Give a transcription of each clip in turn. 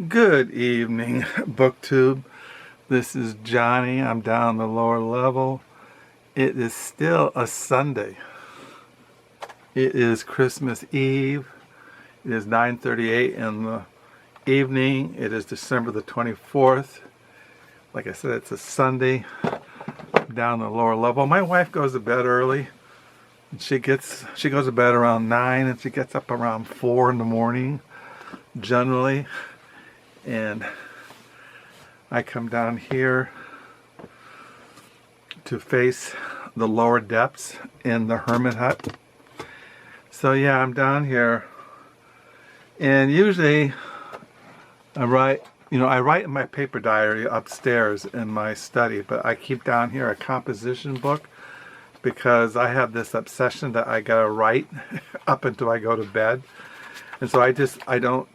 Good evening, BookTube. This is Johnny. I'm down the lower level. It is still a Sunday. It is Christmas Eve. It is 9:38 in the evening. It is December the 24th. Like I said, it's a Sunday. I'm down the lower level. My wife goes to bed early. She goes to bed around 9 and she gets up around 4 in the morning, generally. And I come down here to face the lower depths in the hermit hut. So yeah, I'm down here, and usually I write in my paper diary upstairs in my study, but I keep down here a composition book because I have this obsession that I gotta write up until I go to bed. And so I don't,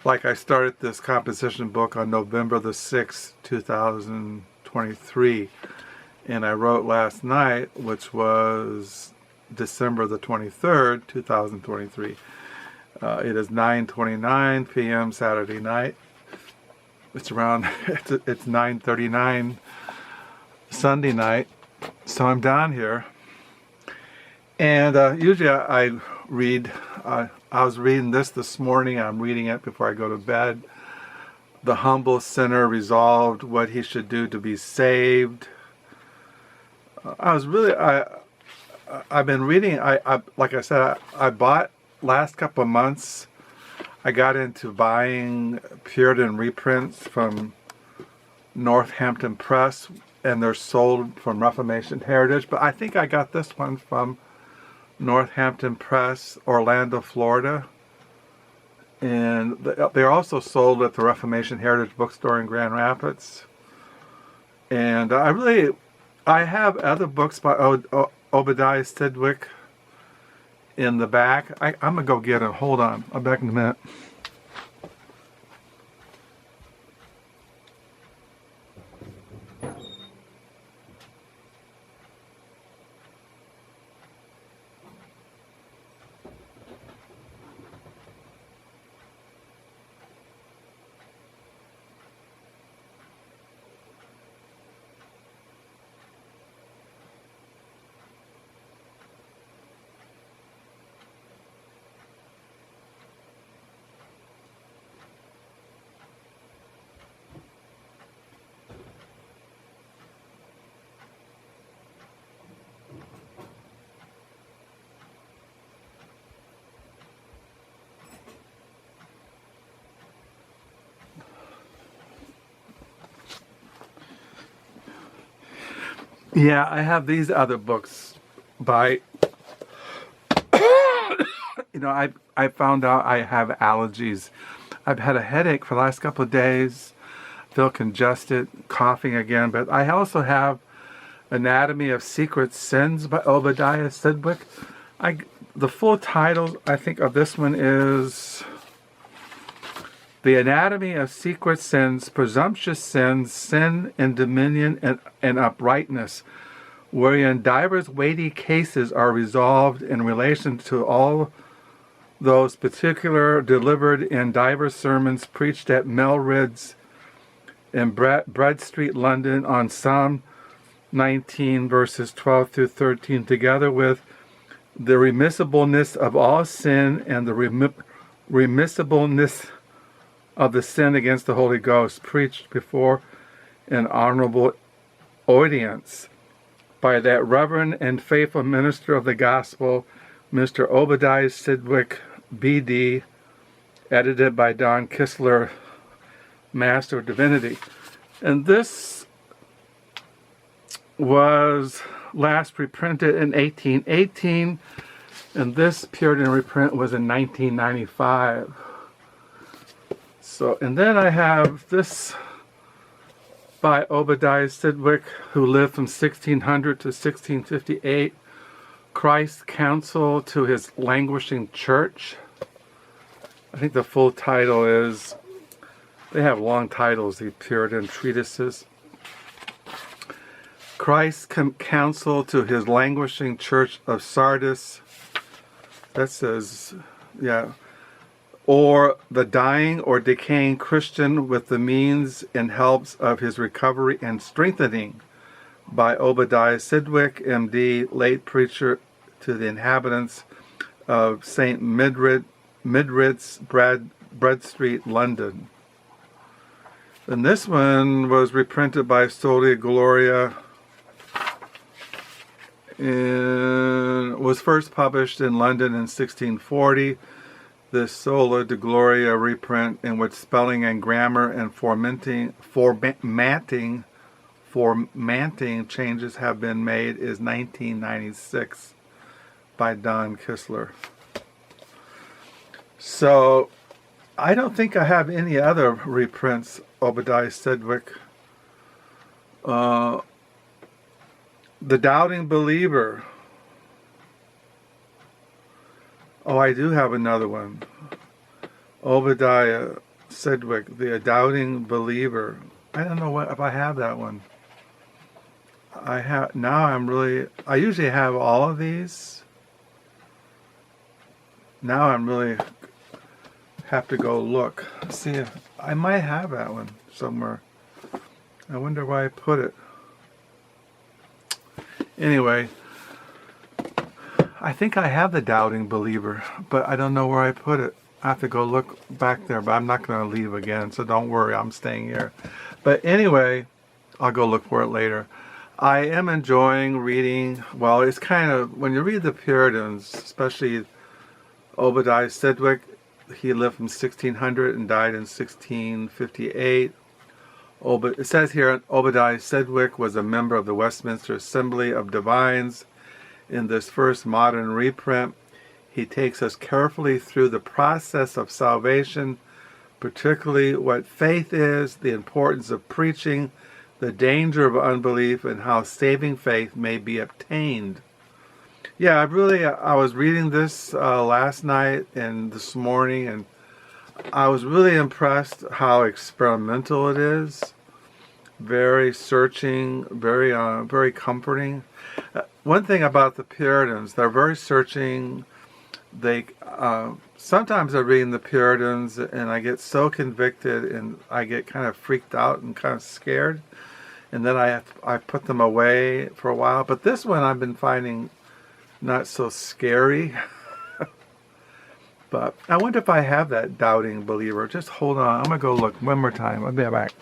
like, I started this composition book on November the 6th, 2023, and I wrote last night, which was December the 23rd, 2023. It is 9:29 p.m. Saturday night. It's 9:39 Sunday night. So I'm down here, and usually I read. I was reading this morning. I'm reading it before I go to bed. The humble sinner resolved what he should do to be saved. I've been reading. Like I said, I bought last couple of months. I got into buying Puritan reprints from Northampton Press, and they're sold from Reformation Heritage. But I think I got this one from Northampton Press, Orlando, Florida, and they're also sold at the Reformation Heritage Bookstore in Grand Rapids. And I have other books by Obadiah Sedgwick in the back. I'm gonna go get them. Hold on, I'll be back in a minute. Yeah, I have these other books by, I found out I have allergies. I've had a headache for the last couple of days, feel congested, coughing again, but I also have Anatomy of Secret Sins by Obadiah Sedgwick. The full title, I think, of this one is The Anatomy of Secret Sins, Presumptuous Sins, Sin and Dominion and Uprightness, wherein divers weighty cases are resolved in relation to all those particular delivered in divers sermons preached at Melrid's in Bread Street, London, on Psalm 19, verses 12 through 13, together with the remissibleness of all sin and the remissibleness of the sin against the Holy Ghost, preached before an honorable audience by that reverend and faithful minister of the gospel, Mr. Obadiah Sedgwick, B.D., edited by Don Kistler, Master of Divinity. And this was last reprinted in 1818, and this Puritan reprint was in 1995. So, and then I have this by Obadiah Sedgwick, who lived from 1600 to 1658, Christ's Counsel to His Languishing Church. I think the full title is, they have long titles, the Puritan treatises. Christ's Counsel to His Languishing Church of Sardis. That says, yeah, or the dying or decaying Christian with the means and helps of his recovery and strengthening, by Obadiah Sedgwick, M.D., late preacher to the inhabitants of St. Midrit's, Bread Street, London. And this one was reprinted by Sola Gloria and was first published in London in 1640. This Sola de Gloria reprint, in which spelling and grammar and formatting changes have been made, is 1996 by Don Kistler. So I don't think I have any other reprints. Obadiah Sedgwick. The Doubting Believer. Oh, I do have another one. Obadiah Sedgwick, The Doubting Believer. I don't know if I have that one. I usually have all of these. Now I'm really have to go look. See if I might have that one somewhere. I wonder where I put it. Anyway, I think I have The Doubting Believer, but I don't know where I put it. I have to go look back there, but I'm not going to leave again, so don't worry, I'm staying here. But anyway, I'll go look for it later. I am enjoying reading, well, it's kind of, when you read the Puritans, especially Obadiah Sedgwick, he lived from 1600 and died in 1658. It says here, Obadiah Sedgwick was a member of the Westminster Assembly of Divines. In this first modern reprint, he takes us carefully through the process of salvation, particularly what faith is, the importance of preaching, the danger of unbelief, and how saving faith may be obtained. Yeah, I was reading this last night and this morning, and I was really impressed how experimental it is. Very searching, very comforting. One thing about the Puritans, they're very searching. They sometimes I'm reading the Puritans and I get so convicted and I get kind of freaked out and kind of scared, and then I put them away for a while. But this one I've been finding not so scary. But I wonder if I have that Doubting Believer. Just hold on. I'm gonna go look one more time. I'll be back.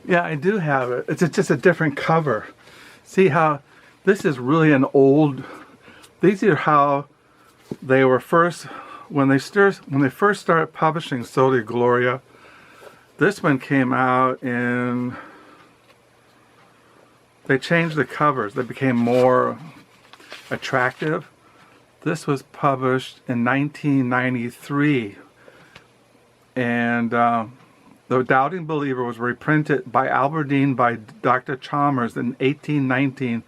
Yeah, I do have it. It's just a different cover. See how this is really an old. These are how they were first when they first started publishing Sola Gloria. This one came out in. They changed the covers. They became more attractive. This was published in 1993, and. The Doubting Believer was reprinted by Aberdeen by Dr. Chalmers in 1819.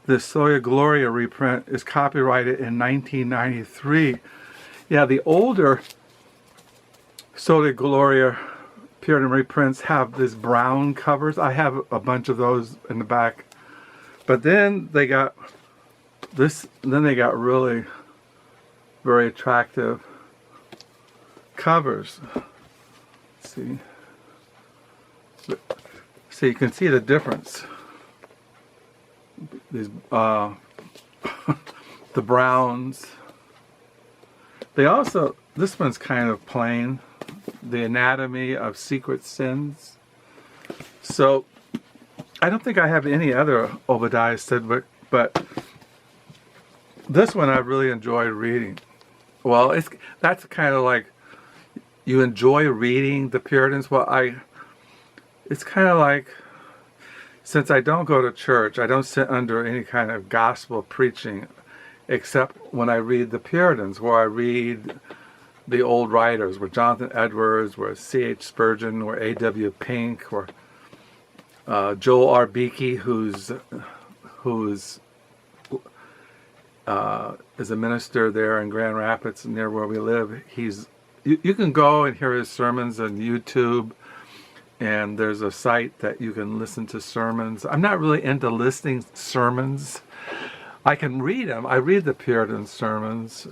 The Sola Gloria reprint is copyrighted in 1993. Yeah, the older Sola Gloria Puritan reprints have these brown covers. I have a bunch of those in the back. But then they got this. Then they got really very attractive covers. Let's see. So you can see the difference. These the browns. They also, this one's kind of plain. The Anatomy of Secret Sins. So I don't think I have any other Obadiah Sedgwick, but this one I really enjoyed reading. Well, that's kind of like, you enjoy reading the Puritans. Well, it's kind of like, since I don't go to church, I don't sit under any kind of gospel preaching, except when I read the Puritans, where I read the old writers, where Jonathan Edwards, where C.H. Spurgeon, where A.W. Pink, or Joel R. Beakey, who's is a minister there in Grand Rapids, near where we live. You can go and hear his sermons on YouTube, and there's a site that you can listen to sermons. I'm not really into listening sermons. I can read them. I read the Puritan sermons.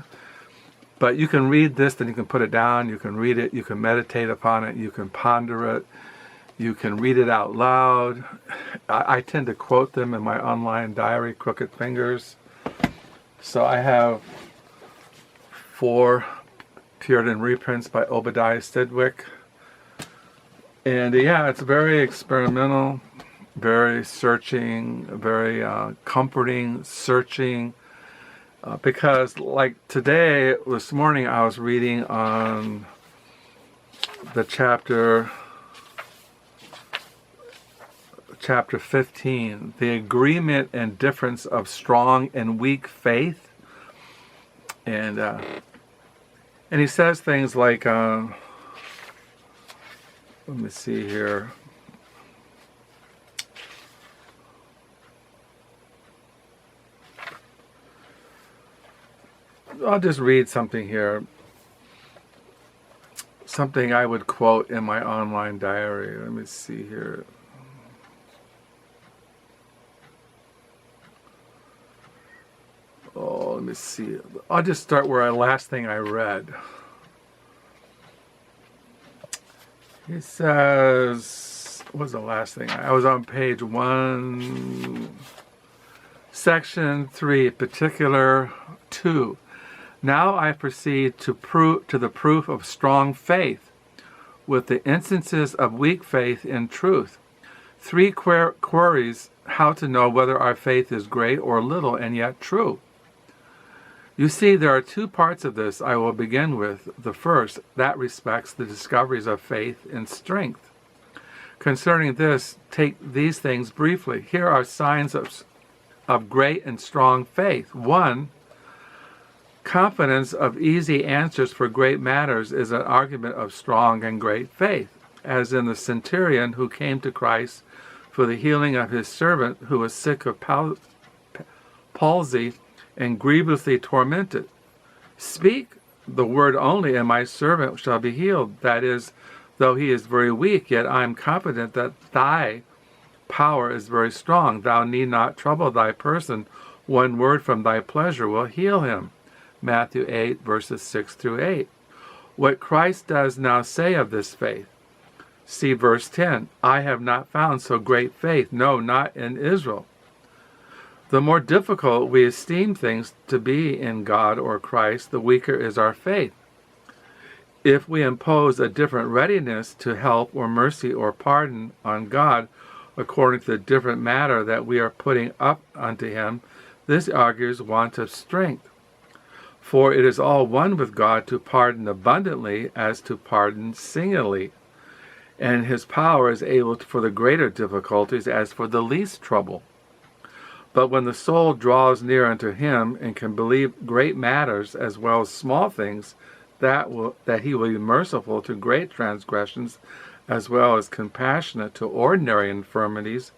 But you can read this, then you can put it down. You can read it. You can meditate upon it. You can ponder it. You can read it out loud. I tend to quote them in my online diary, Crooked Fingers. So I have 4 Puritan reprints by Obadiah Sedgwick. And yeah, it's very experimental, very searching, very comforting, searching. Because like this morning I was reading on the chapter 15, the agreement and difference of strong and weak faith. And he says things like, let me see here. I'll just read something here. Something I would quote in my online diary. Let me see here. Oh, let me see. I'll just start where last thing I read. He says, what was the last thing? I was on page 1, section 3, particular 2. Now I proceed to the proof of strong faith, with the instances of weak faith in truth. 3 queries how to know whether our faith is great or little and yet true. You see, there are 2 parts of this. I will begin with the first, that respects the discoveries of faith and strength. Concerning this, take these things briefly. Here are signs of great and strong faith. 1, confidence of easy answers for great matters is an argument of strong and great faith, as in the centurion who came to Christ for the healing of his servant who was sick of palsy and grievously tormented. Speak the word only, and my servant shall be healed. That is, though he is very weak, yet I am confident that thy power is very strong. Thou need not trouble thy person. 1 word from thy pleasure will heal him. Matthew 8, verses 6 through 8. What Christ does now say of this faith. See verse 10. I have not found so great faith, no, not in Israel. The more difficult we esteem things to be in God or Christ, the weaker is our faith. If we impose a different readiness to help or mercy or pardon on God according to the different matter that we are putting up unto him, this argues want of strength. For it is all one with God to pardon abundantly as to pardon singly, and his power is able for the greater difficulties as for the least trouble. But when the soul draws near unto him and can believe great matters as well as small things, that he will be merciful to great transgressions as well as compassionate to ordinary infirmities,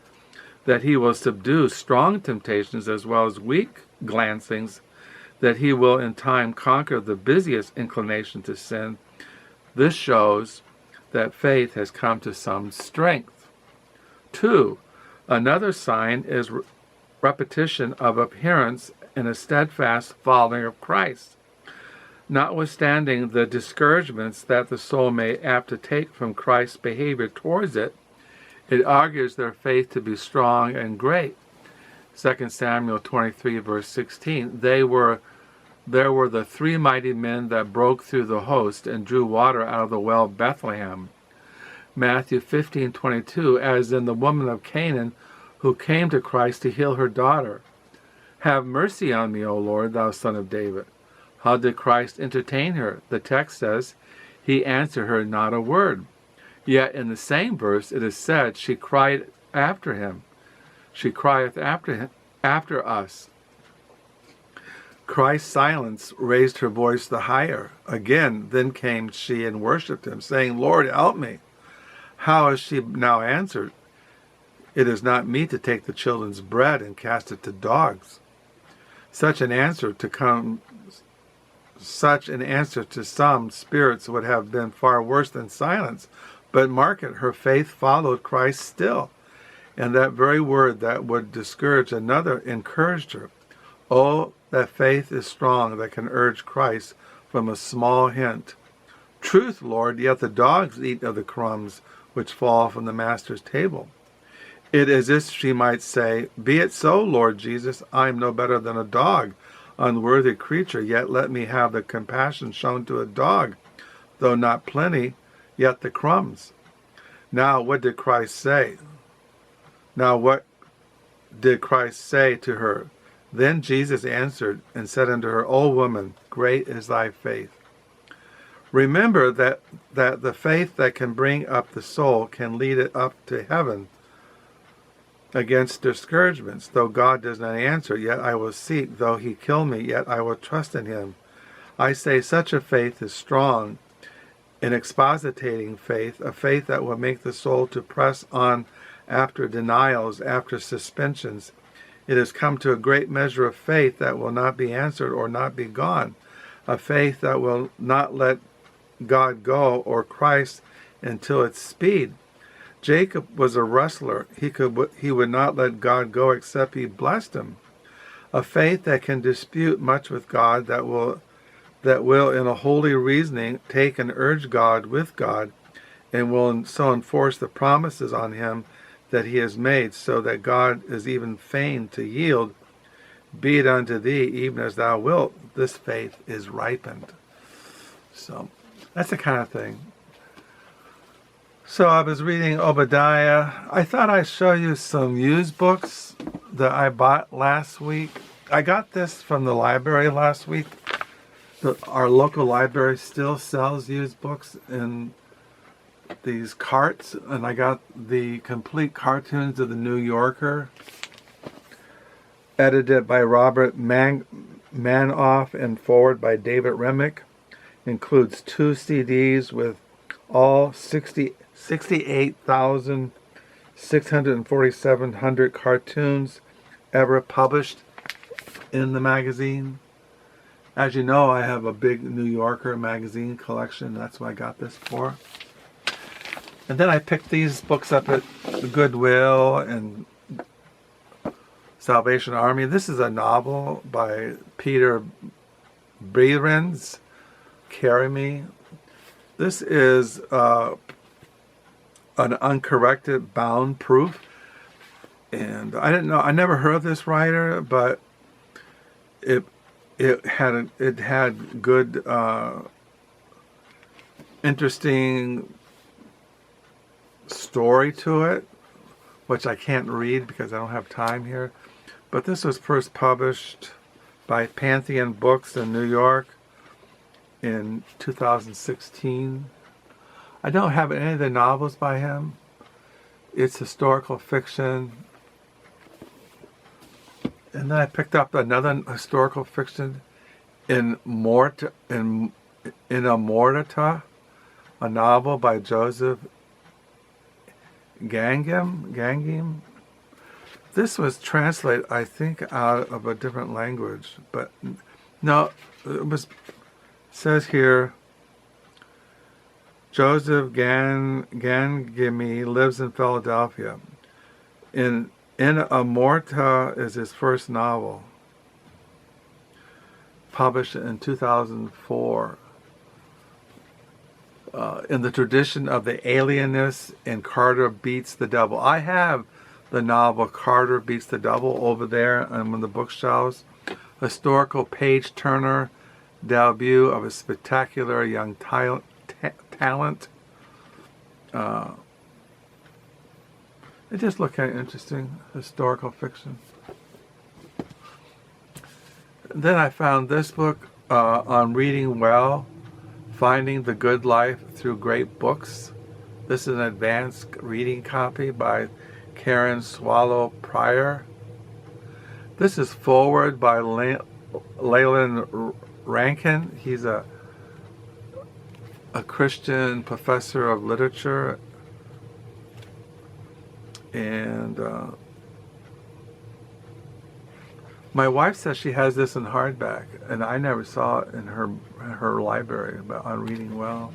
that he will subdue strong temptations as well as weak glancings, that he will in time conquer the busiest inclination to sin. This shows that faith has come to some strength. 2. Another sign is repetition of appearance in a steadfast following of Christ. Notwithstanding the discouragements that the soul may apt to take from Christ's behavior towards it, it argues their faith to be strong and great. 2 Samuel 23, verse 16. There were the 3 mighty men that broke through the host and drew water out of the well of Bethlehem. Matthew 15:22, as in the woman of Canaan who came to Christ to heal her daughter. Have mercy on me, O Lord, thou son of David. How did Christ entertain her? The text says, he answered her not a word. Yet in the same verse it is said, she cried after him. She crieth after him, after us. Christ's silence raised her voice the higher. Again, then came she and worshipped him, saying, Lord, help me. How has she now answered? It is not meet to take the children's bread and cast it to dogs. Such an answer to some spirits would have been far worse than silence. But mark it, her faith followed Christ still. And that very word that would discourage another encouraged her. Oh, that faith is strong that can urge Christ from a small hint. Truth, Lord, yet the dogs eat of the crumbs which fall from the Master's table. It is as if she might say, be it so, Lord Jesus, I am no better than a dog, unworthy creature, yet let me have the compassion shown to a dog, though not plenty, yet the crumbs. Now what did Christ say? To her? Then Jesus answered and said unto her, O woman, great is thy faith. Remember that the faith that can bring up the soul can lead it up to heaven against discouragements. Though God does not answer, yet I will seek. Though he kill me, yet I will trust in him. I say such a faith is strong, an expositating faith, a faith that will make the soul to press on after denials, after suspensions. It has come to a great measure of faith that will not be answered or not be gone, a faith that will not let God go or Christ until its speed. Jacob was a wrestler. He would not let God go except he blessed him. A faith that can dispute much with God, that will in a holy reasoning take and urge God with God, and will so enforce the promises on him that he has made, so that God is even fain to yield. Be it unto thee, even as thou wilt. This faith is ripened. So that's the kind of thing. So I was reading Obadiah. I thought I'd show you some used books that I bought last week. I got this from the library last week. Our local library still sells used books in these carts, and I got the complete cartoons of the New Yorker, edited by Robert Mankoff and forward by David Remick. Includes 2 CDs with all 68,647 cartoons ever published in the magazine. As you know, I have a big New Yorker magazine collection. That's what I got this for. And then I picked these books up at Goodwill and Salvation Army. This is a novel by Peter Behrens, Carry Me. This is an uncorrected bound proof. And I didn't know, I never heard of this writer, but it had good, interesting story to it, which I can't read because I don't have time here. But this was first published by Pantheon Books in New York in 2016. I don't have any of the novels by him. It's historical fiction. And then I picked up another historical fiction, Inamorata, a novel by Joseph Gangemi. This was translated, I think, out of a different language, but no, says here, Joseph Gangemi lives in Philadelphia. Inamorata is his first novel, published in 2004. In the tradition of the alienists in Carter Beats the Devil. I have the novel Carter Beats the Devil over there on one of the bookshelves. Historical page-turner, debut of a spectacular young talent. It just looked kind of interesting, historical fiction. Then I found this book, on reading well, finding the good life through great books. This is an advanced reading copy by Karen Swallow Pryor. This is forward by Leland Rankin. He's a Christian professor of literature, and my wife says she has this in hardback, and I never saw it in her library on reading well.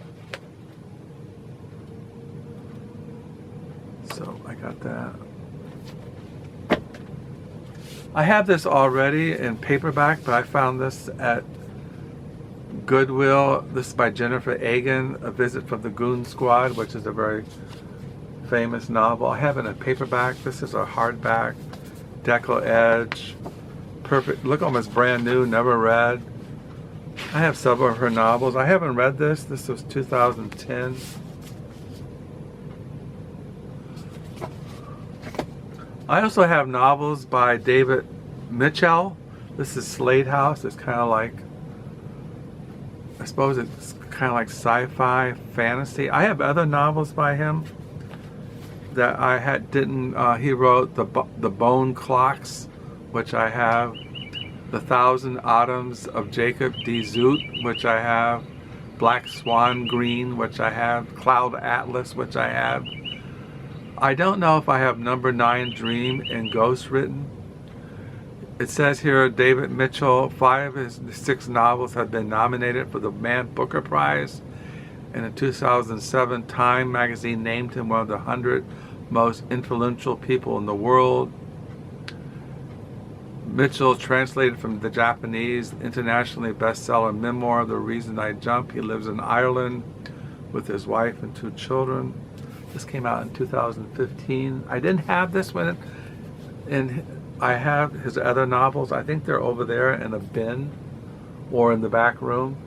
So I got that. I have this already in paperback, but I found this at Goodwill. This is by Jennifer Egan, A Visit from the Goon Squad, which is a very famous novel. I have it in paperback. This is a hardback, decal edge, perfect. Look, almost brand new, never read. I have several of her novels. I haven't read this. This was 2010. I also have novels by David Mitchell. This is Slade House. It's kind of like, I suppose it's kind of like sci-fi fantasy. I have other novels by him that I didn't. He wrote the Bone Clocks, which I have. The Thousand Autumns of Jacob D. Zoot, which I have. Black Swan Green, which I have. Cloud Atlas, which I have. I don't know if I have Number 9 Dream and Ghost written. It says here David Mitchell, 5 of his 6 novels have been nominated for the Man Booker Prize, and in 2007 Time magazine named him one of the 100 most influential people in the world. Mitchell translated from the Japanese internationally bestseller memoir The Reason I Jump. He lives in Ireland with his wife and 2 children. This came out in 2015. I didn't have this one, and I have his other novels. I think they're over there in a bin or in the back room.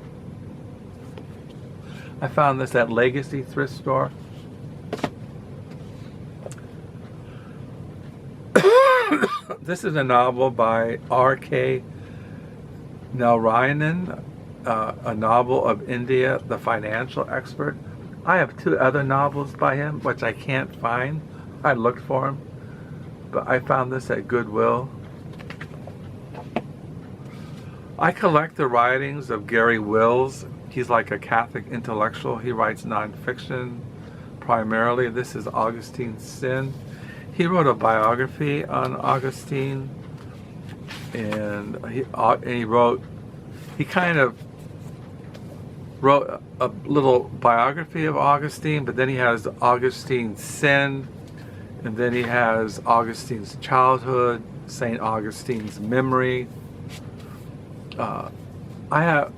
I found this at Legacy thrift store. This is a novel by R.K. Narayanan, a novel of India, the financial expert. I have 2 other novels by him, which I can't find. I looked for them, but I found this at Goodwill. I collect the writings of Garry Wills. He's like a Catholic intellectual. He writes nonfiction primarily. This is Augustine's Sin. He wrote a biography on Augustine, and he kind of wrote a little biography of Augustine, but then he has Augustine's Sin, and then he has Augustine's childhood, St. Augustine's memory. I have,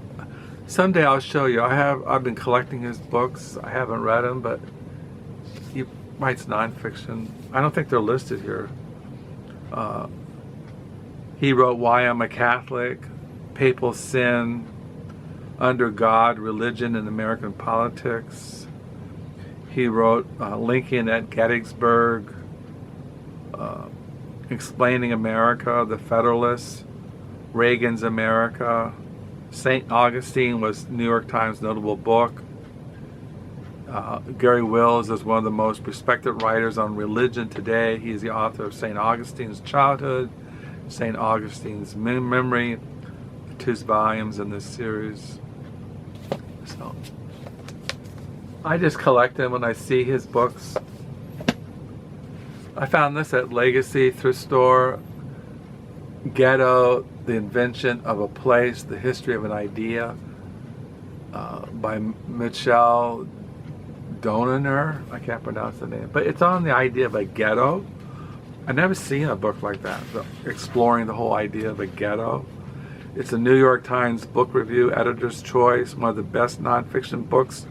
someday I'll show you. I've been collecting his books. I haven't read them, but he writes nonfiction. I don't think they're listed here. He wrote Why I'm a Catholic, Papal Sin, Under God, Religion and American Politics. He wrote Lincoln at Gettysburg, Explaining America, The Federalists, Reagan's America. St. Augustine was New York Times notable book. Garry Wills is one of the most respected writers on religion today. He is the author of St. Augustine's Childhood, St. Augustine's Memory, 2 volumes in this series. So I just collect them when I see his books. I found this at Legacy thrift store. Ghetto, The Invention of a Place, The History of an Idea, by Michelle Duneier. I can't pronounce the name, but it's on the idea of a ghetto. I've never seen a book like that, exploring the whole idea of a ghetto. It's a New York Times Book Review Editor's Choice, one of the best nonfiction books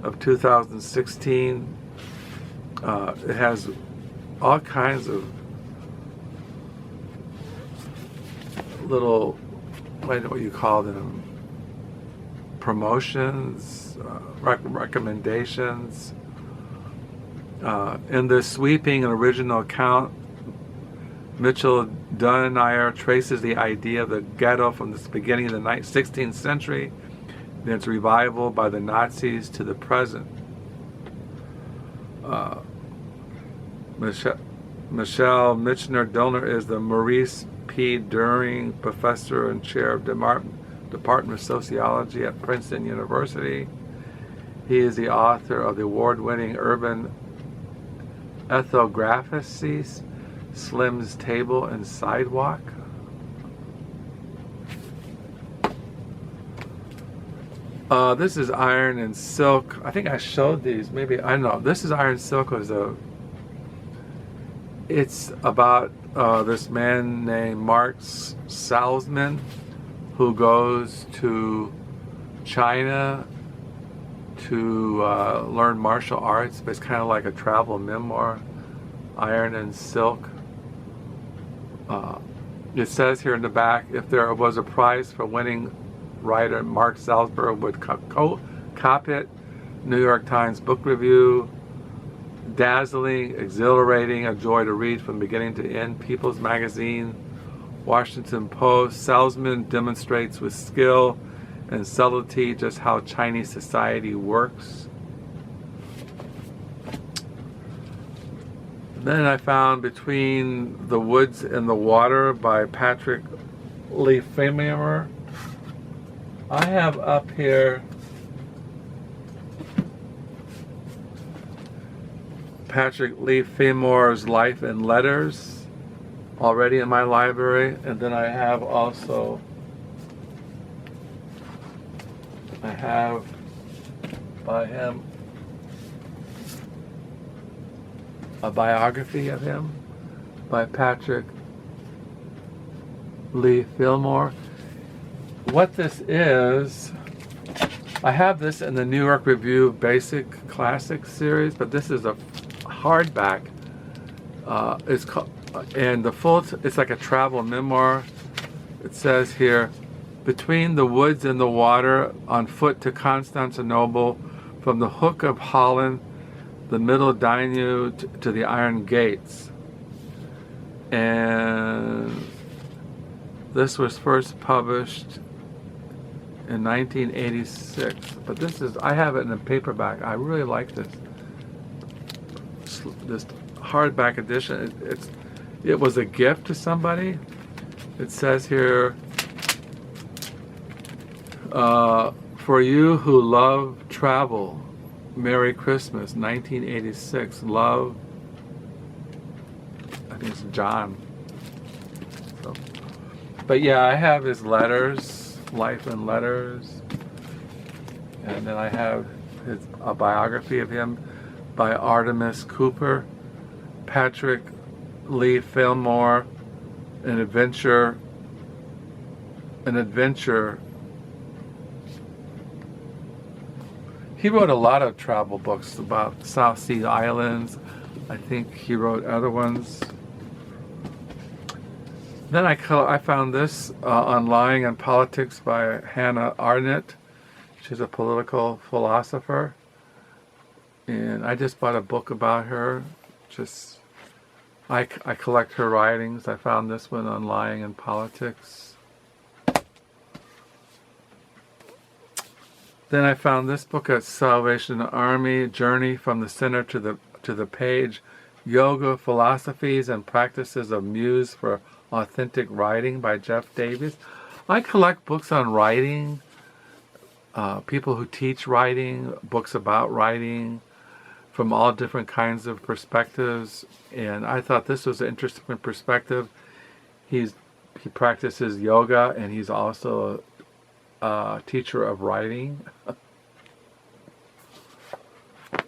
of 2016. It has all kinds of little, what do you call them, promotions, recommendations. In this sweeping and original account, Mitchell Duneier traces the idea of the ghetto from the beginning of the 16th century, then its revival by the Nazis to the present. Michelle Michener-Dillner is the Maurice P. During Professor and Chair of Department of Sociology at Princeton University. He is the author of the award-winning urban ethnographies, Slim's Table and Sidewalk. This is Iron and Silk. I think I showed these. Maybe, I don't know. This is Iron and Silk. It's about this man named Mark Salzman who goes to China to learn martial arts, but it's kind of like a travel memoir. Iron and Silk. It says here in the back, if there was a prize for winning writer, Mark Salzberg would cop it. New York Times Book Review. Dazzling, exhilarating, a joy to read from beginning to end. People's Magazine, Washington Post. Salzman demonstrates with skill and subtlety just how Chinese society works. Then I found Between the Woods and the Water by Patrick Lefevre. I have up here Patrick Lefevre's Life and Letters already in my library, and then I have also by him a biography of him by Patrick Lefevre. What this is, I have this in the New York Review Basic Classics series, but this is a hardback. It's called, and the full, it's like a travel memoir. It says here, Between the Woods and the Water, on foot to Constantinople, from the Hook of Holland, the Middle Danube to the Iron Gates. And this was first published in 1986, but this is, I have it in a paperback. I really like this hardback edition. It was a gift to somebody. It says here, for you who love travel, Merry Christmas, 1986. Love, I think it's John. So, but yeah, I have his letters. Life and Letters, and then I have a biography of him by Artemis Cooper. Patrick Lefevre, an adventure. He wrote a lot of travel books about South Sea Islands. I think he wrote other ones. Then I found this on Lying and Politics by Hannah Arendt. She's a political philosopher. And I just bought a book about her. I collect her writings. I found this one on Lying and Politics. Then I found this book at Salvation Army, Journey from the Center to the Page, Yoga, Philosophies and Practices of Muse for Authentic Writing by Jeff Davies. I collect books on writing, people who teach writing, books about writing from all different kinds of perspectives, and I thought this was an interesting perspective. He practices yoga, and he's also a teacher of writing.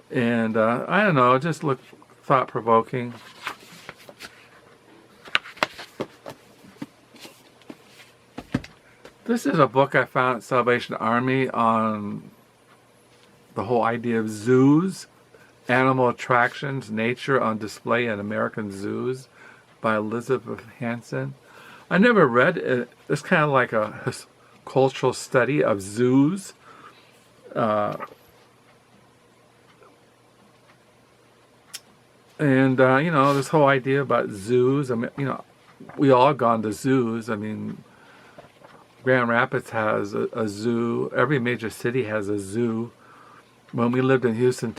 And I don't know, just look thought-provoking. This is a book I found at Salvation Army on the whole idea of zoos, animal attractions, nature on display in American zoos by Elizabeth Hansen. I never read it. It's kind of like a cultural study of zoos. And you know, this whole idea about zoos. I mean, you know, we all gone to zoos. I mean, Grand Rapids has a zoo. Every major city has a zoo. When we lived in Houston,